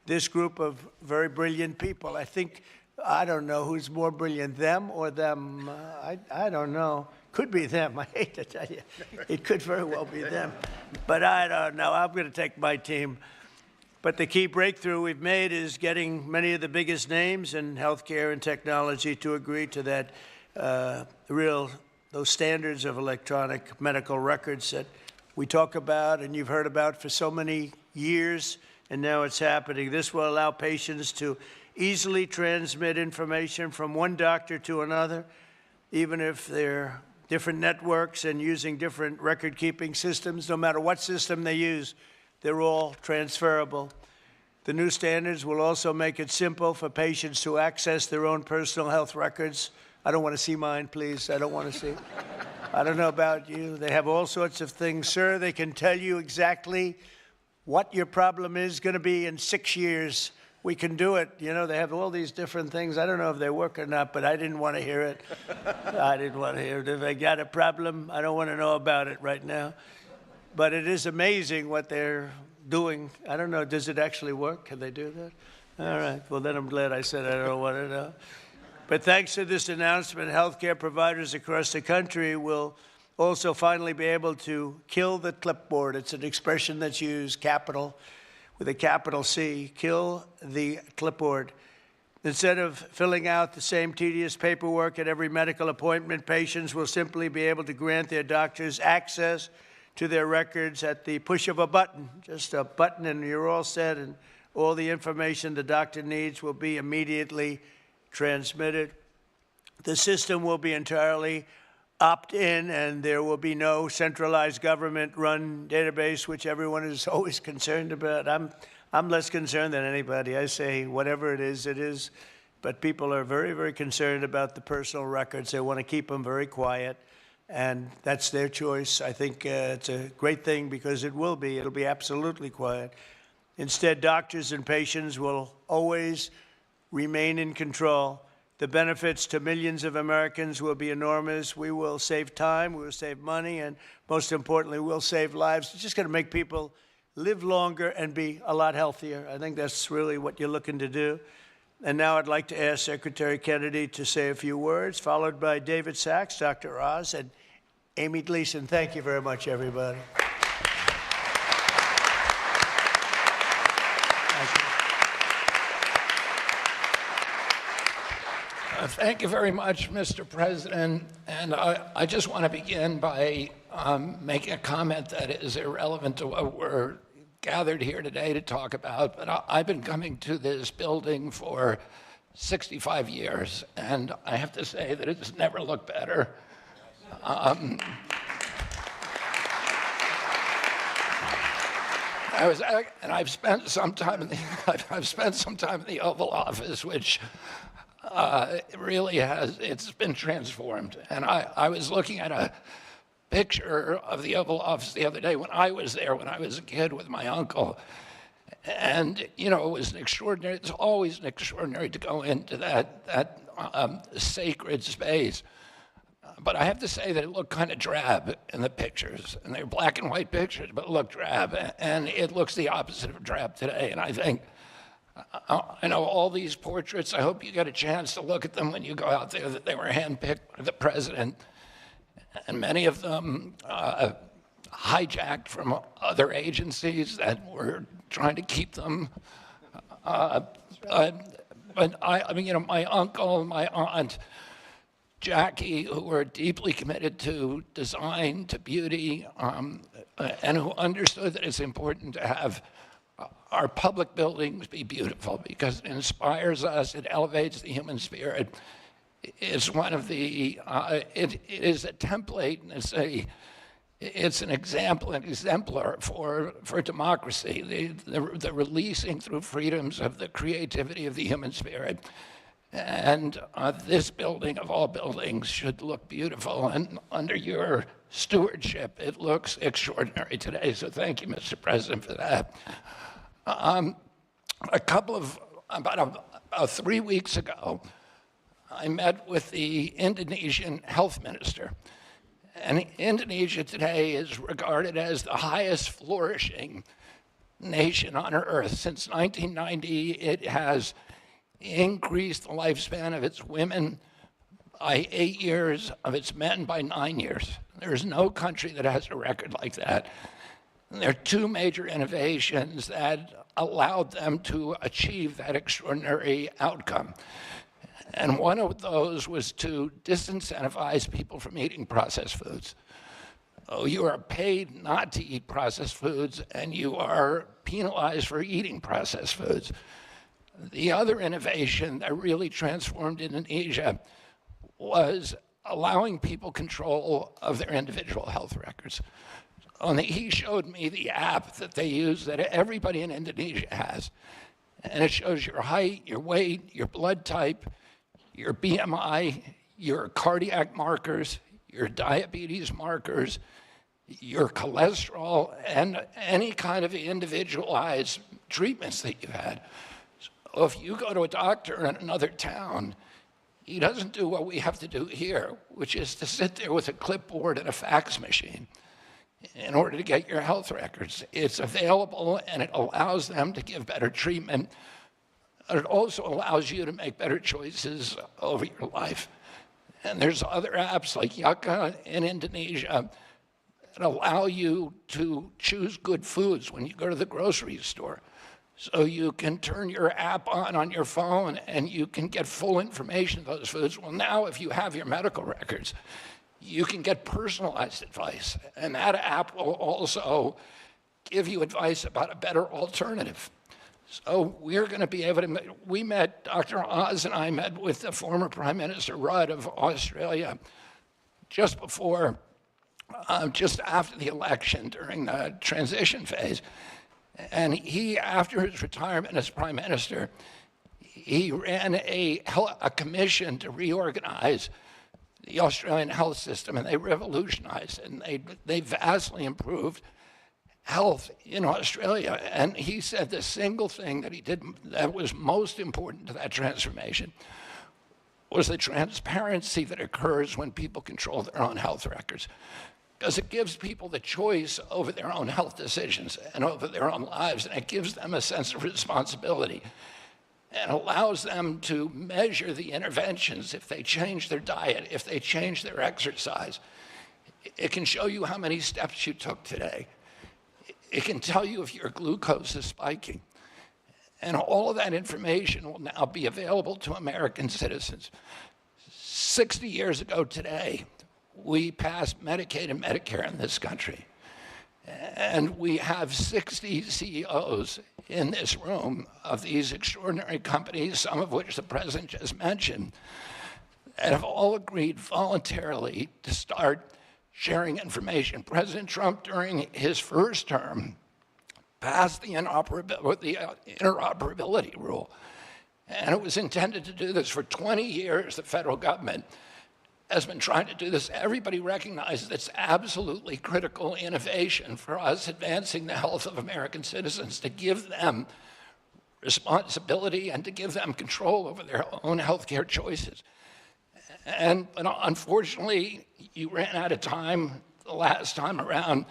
this group of very brilliant people. I don't know who's more brilliant, them or them. I don't know. Could be them. I hate to tell you. It could very well be them. But I don't know. I'm going to take my team. But the key breakthrough we've made is getting many of the biggest names in healthcare and technology to agree to that those standards of electronic medical records that we talk about and you've heard about for so many years, and now it's happening. This will allow patients to easily transmit information from one doctor to another, even if they're different networks and using different record-keeping systems. No matter what system they use, they're all transferable. The new standards will also make it simple for patients to access their own personal health records. I don't want to see mine, please. I don't want to see. I don't know about you. They have all sorts of things, sir. They can tell you exactly what your problem is going to be in 6 years. We can do it. You know, they have all these different things. I don't know if they work or not, but I didn't want to hear it. I didn't want to hear it. If they got a problem, I don't want to know about it right now. But it is amazing what they're doing. I don't know, does it actually work? Can they do that? All right, well then I'm glad I said I don't want to know. But thanks to this announcement, healthcare providers across the country will also finally be able to kill the clipboard. It's an expression that's used, capital, with a capital C, kill the clipboard. Instead of filling out the same tedious paperwork at every medical appointment, patients will simply be able to grant their doctors access to their records at the push of a button, just a button, and you're all set, and all the information the doctor needs will be immediately transmitted. The system will be entirely opt-in, and there will be no centralized government-run database, which everyone is always concerned about. I'm less concerned than anybody. I say whatever it is, but people are very, very concerned about the personal records. They want to keep them very quiet. And that's their choice. I think it's a great thing because it'll be absolutely quiet. Instead, doctors and patients will always remain in control. The benefits to millions of Americans will be enormous. We will save time, we will save money, and most importantly, we'll save lives. It's just going to make people live longer and be a lot healthier. I think that's really what you're looking to do. And now I'd like to ask Secretary Kennedy to say a few words, followed by David Sachs, Dr. Oz, and Amy Gleason. Thank you very much, everybody. Thank you very much, Mr. President. And I just want to begin by making a comment that is irrelevant to what we're gathered here today to talk about. But I've been coming to this building for 65 years, and I have to say that it's never looked better. I've spent some time in the Oval Office, which really it's been transformed. And I was looking at a picture of the Oval Office the other day when I was there when I was a kid with my uncle. And, you know, it was extraordinary. It's always extraordinary to go into that sacred space. But I have to say that it looked kind of drab in the pictures. And they were black and white pictures, but it looked drab. And it looks the opposite of drab today. And I think, I know all these portraits, I hope you get a chance to look at them when you go out there, that they were handpicked by the president. And many of them hijacked from other agencies that were trying to keep them. But I mean, you know, my uncle, my aunt, Jackie, who are deeply committed to design, to beauty, and who understood that it's important to have our public buildings be beautiful because it inspires us, it elevates the human spirit. It's one of the, it is a template and it's an example, an exemplar for democracy, the releasing through freedoms of the creativity of the human spirit. And this building, of all buildings, should look beautiful. And under your stewardship, it looks extraordinary today. So thank you, Mr. President, for that. About 3 weeks ago, I met with the Indonesian health minister. And Indonesia today is regarded as the highest flourishing nation on earth. Since 1990, it has increased the lifespan of its women by 8 years, of its men by 9 years. There's no country that has a record like that. And there are two major innovations that allowed them to achieve that extraordinary outcome. And one of those was to disincentivize people from eating processed foods. Oh, you are paid not to eat processed foods, and you are penalized for eating processed foods. The other innovation that really transformed Indonesia was allowing people control of their individual health records. He showed me the app that they use that everybody in Indonesia has. And it shows your height, your weight, your blood type, your BMI, your cardiac markers, your diabetes markers, your cholesterol, and any kind of individualized treatments that you've had. So if you go to a doctor in another town, he doesn't do what we have to do here, which is to sit there with a clipboard and a fax machine in order to get your health records. It's available, and it allows them to give better treatment. It also allows you to make better choices over your life. And there's other apps like Yucca in Indonesia that allow you to choose good foods when you go to the grocery store. So you can turn your app on your phone and you can get full information of those foods. Well, now if you have your medical records, you can get personalized advice. And that app will also give you advice about a better alternative. So we're going to be able to, Dr. Oz and I met with the former Prime Minister Rudd of Australia just after the election during the transition phase. And he, after his retirement as Prime Minister, he ran a commission to reorganize the Australian health system, and they revolutionized it, and they vastly improved health in Australia. And he said the single thing that he did that was most important to that transformation was the transparency that occurs when people control their own health records. Because it gives people the choice over their own health decisions and over their own lives, and it gives them a sense of responsibility and allows them to measure the interventions if they change their diet, if they change their exercise. It can show you how many steps you took today. It can tell you if your glucose is spiking. And all of that information will now be available to American citizens. 60 years ago today, we passed Medicaid and Medicare in this country. And we have 60 CEOs in this room of these extraordinary companies, some of which the president just mentioned, that have all agreed voluntarily to start sharing information. President Trump, during his first term, passed the interoperability rule. And it was intended to do this. For 20 years, the federal government has been trying to do this. Everybody recognizes it's absolutely critical innovation for us advancing the health of American citizens, to give them responsibility and to give them control over their own healthcare choices. But unfortunately, you ran out of time the last time around.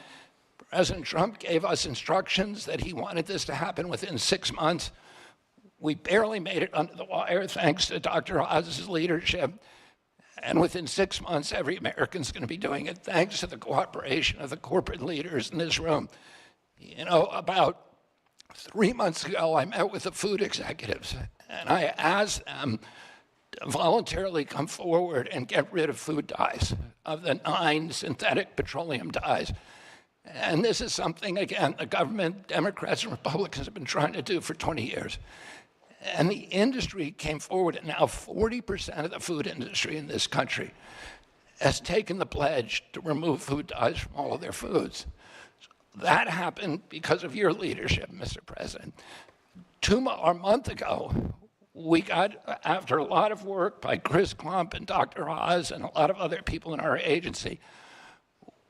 President Trump gave us instructions that he wanted this to happen within 6 months. We barely made it under the wire thanks to Dr. Oz's leadership. And within 6 months, every American's going to be doing it thanks to the cooperation of the corporate leaders in this room. You know, about 3 months ago, I met with the food executives, and I asked them to voluntarily come forward and get rid of food dyes, of the 9 synthetic petroleum dyes. And this is something, again, the government, Democrats and Republicans have been trying to do for 20 years. And the industry came forward, and now 40% of the food industry in this country has taken the pledge to remove food dyes from all of their foods. That happened because of your leadership, Mr. President. A month ago, we got, after a lot of work by Chris Klump and Dr. Oz and a lot of other people in our agency,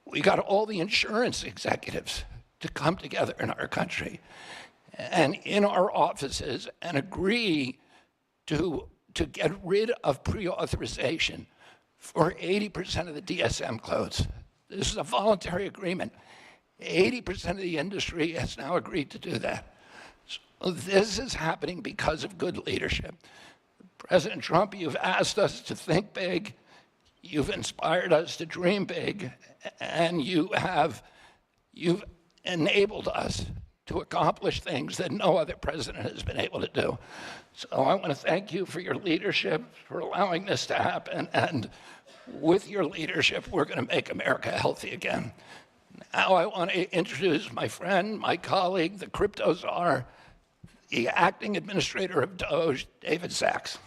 we got all the insurance executives to come together in our country and in our offices and agree to get rid of pre-authorization for 80% of the DSM codes. This is a voluntary agreement. 80% of the industry has now agreed to do that. So this is happening because of good leadership. President Trump, you've asked us to think big, you've inspired us to dream big, and you've enabled us to accomplish things that no other president has been able to do. So I want to thank you for your leadership, for allowing this to happen, and with your leadership, we're going to make America healthy again. Now I want to introduce my friend, my colleague, the crypto czar, the acting administrator of Doge, David Sachs.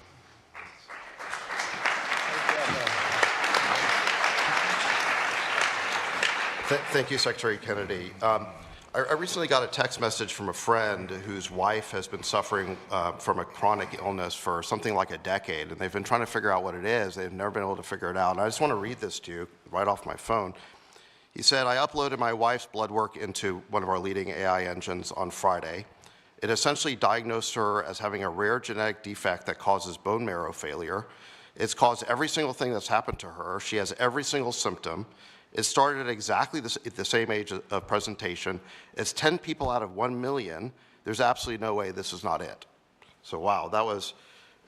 Thank you, Secretary Kennedy. I recently got a text message from a friend whose wife has been suffering from a chronic illness for something like a decade, and they've been trying to figure out what it is. They've never been able to figure it out. And I just want to read this to you right off my phone. He said, I uploaded my wife's blood work into one of our leading AI engines on Friday. It essentially diagnosed her as having a rare genetic defect that causes bone marrow failure. It's caused every single thing that's happened to her. She has every single symptom. It started at exactly the same age of presentation. It's 10 people out of 1 million. There's absolutely no way this is not it. So wow,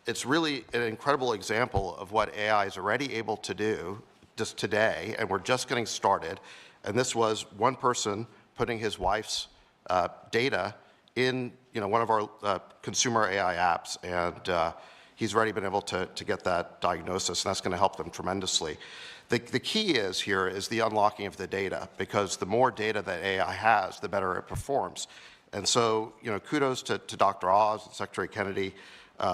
it's really an incredible example of what AI is already able to do just today, and we're just getting started. And this was one person putting his wife's data in one of our consumer AI apps, and he's already been able to get that diagnosis, and that's going to help them tremendously. The key is the unlocking of the data, because the more data that AI has, the better it performs. And so, kudos to Dr. Oz and Secretary Kennedy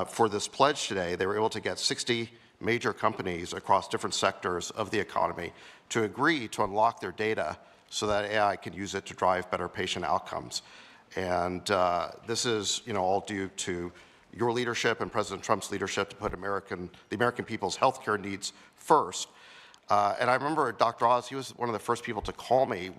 for this pledge today. They were able to get 60 major companies across different sectors of the economy to agree to unlock their data so that AI can use it to drive better patient outcomes. And this is, all due to your leadership and President Trump's leadership to put the American people's healthcare needs first. And I remember Dr. Oz, he was one of the first people to call me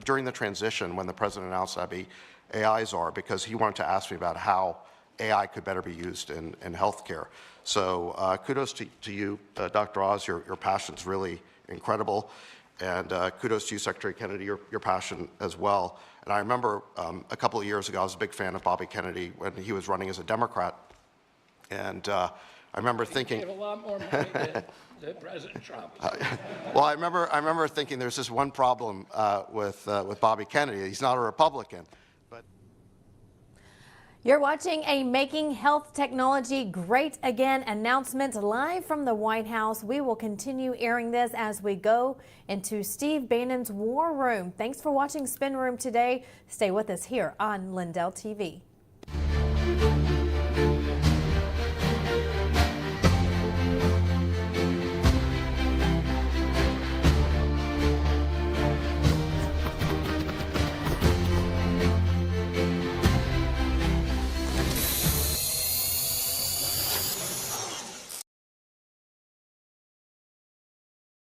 during the transition when the president announced I'd be AI czar, because he wanted to ask me about how AI could better be used in healthcare. So kudos to you, Dr. Oz. Your passion's really incredible. And kudos to you, Secretary Kennedy, your passion as well. And I remember a couple of years ago, I was a big fan of Bobby Kennedy when he was running as a Democrat. And I remember thinking, gave a lot more money than President Trump. Well, I remember thinking there's this one problem with Bobby Kennedy. He's not a Republican. You're watching a Making Health Technology Great Again announcement live from the White House. We will continue airing this as we go into Steve Bannon's War Room. Thanks for watching Spin Room today. Stay with us here on Lindell TV.